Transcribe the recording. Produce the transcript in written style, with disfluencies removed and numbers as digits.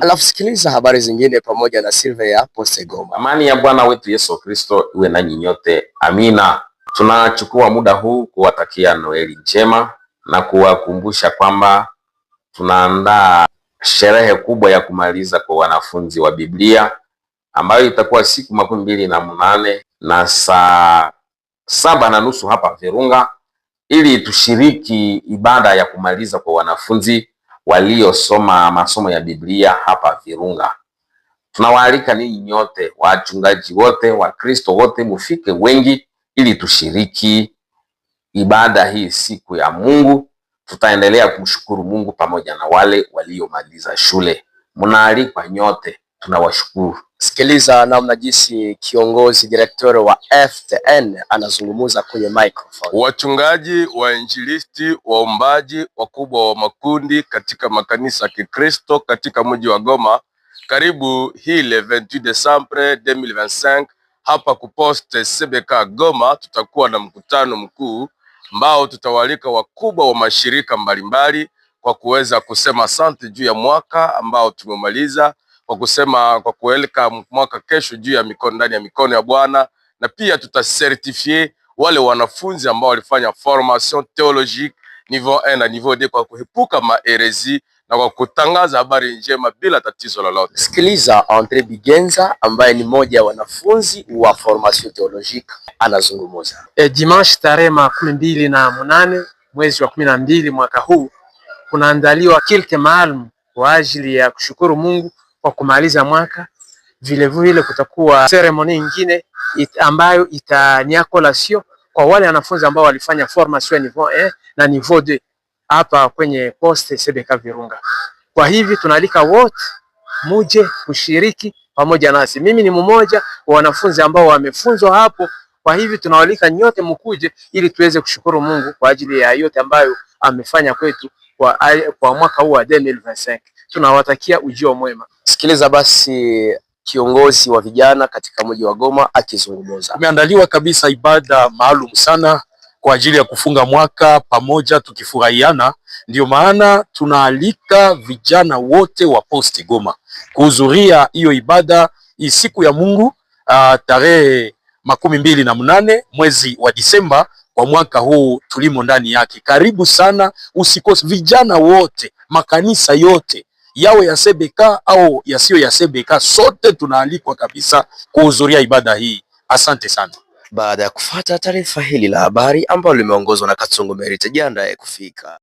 Alafu sikiliza habari zingine pamoja na Silvia Poste Goma. Amani ya Bwana wetu Yesu Kristo iwe nanyi nyote. Amina. Tunachukua muda huu kuwatakia Noeli njema na kuwakumbusha kwamba tunaandaa sherehe kubwa ya kumaliza kwa wanafunzi wa Biblia ambayo itakuwa siku 28 na saa 7:30 hapa Virunga, ili tushiriki ibada ya kumaliza kwa wanafunzi waliosoma masomo ya Biblia hapa Virunga. Tunawaalika ninyi nyote, wachungaji wote, Wakristo wote, mufike wengi ili tushiriki ibada hii siku ya Mungu. Tutaendelea kumshukuru Mungu pamoja na wale waliomaliza shule. Mnaalikwa nyote, tunawashukuru. Sikiliza namna jinsi kiongozi direktori wa FTN anazungumza kwenye microphone. Wachungaji, wainjilisti, waombaji, wakubwa wa makundi katika makanisa ya Kikristo katika mji wa Goma, karibu hii le 28 Desembre 2025 hapa kuposte CBK Goma. Tutakuwa na mkutano mkuu ambao tutawalika wakubwa wa mashirika mbalimbali kwa kuweza kusema asante juu ya mwaka ambao tumemaliza, kwa kueleka mwaka kesho juu ya mikono, ndani ya mikono ya Bwana, na pia tutasertifie wale wanafunzi ambao walifanya formation theologique niveau 1 na niveau 2 kwa kuepuka maherezi na kwa kutangaza habari njema bila tatizo lolote. Sikiliza Andre Bigenza ambaye ni mmoja wa wanafunzi wa formation theologique anazungumza. Dimanche tarehe 28 mwezi wa 12 mwaka huu kunaandaliwa kilte maalum kwa ajili ya kushukuru Mungu kwa kumaliza mwaka. Vile kutakuwa ceremony nyingine ambayo itania collation kwa wale wanafunzi ambao walifanya formation niveau 1 na niveau 2 hapa kwenye poste CBK Virunga. Kwa hivi tunaalika wote muje kushiriki pamoja nasi. Mimi ni mmoja wa wanafunzi ambao wamefunzwa hapo. Kwa hivi tunawalika nyote mkuje ili tuweze kushukuru Mungu kwa ajili ya yote ambayo amefanya kwetu kwa mwaka huu wa 2025. Tunawatakia ujio mwema. Sikiliza basi kiongozi wa vijana katika mji wa Goma akizungumza. Umeandaliwa kabisa ibada maalum sana kwa ajili ya kufunga mwaka pamoja tukifurahiana. Ndio maana tunaalika vijana wote wa Poste Goma kuhudhuria hiyo ibada hii siku ya Mungu tarehe 28 mwezi wa Disemba kwa mwaka huu tulimo ndani yake. Karibu sana, usikose. Vijana wote, makanisa yote yawe ya CBK au yasiyo ya CBK, sote tunaalikwa kabisa kuhudhuria ibada hii. Asante sana. Baada ya kufuata taarifa hili la habari ambalo limeongozwa na Katsongo Merite, jiandae kufika